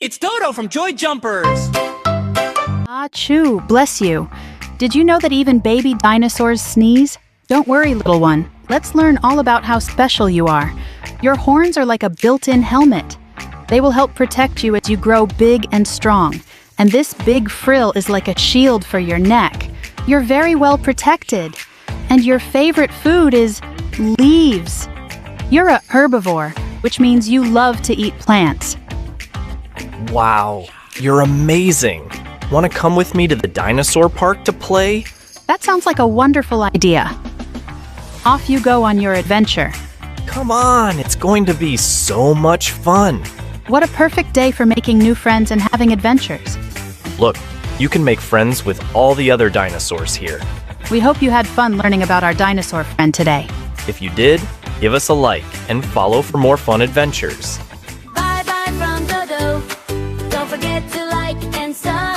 It's Dodo from Joy Jumpers! Ah, choo, bless you. Did you know that even baby dinosaurs sneeze? Don't worry, little one. Let's learn all about how special you are. Your horns are like a built-in helmet. They will help protect you as you grow big and strong. And this big frill is like a shield for your neck. You're very well protected. And your favorite food is leaves. You're a herbivore, which means you love to eat plants. Wow, you're amazing. Want to come with me to the dinosaur park to play? That sounds like a wonderful idea. Off you go on your adventure. Come on, it's going to be so much fun. What a perfect day for making new friends and having adventures. Look, you can make friends with all the other dinosaurs here. We hope you had fun learning about our dinosaur friend today. If you did, give us a like and follow for more fun adventures. Bye bye from Dodo. Don't forget to like and subscribe.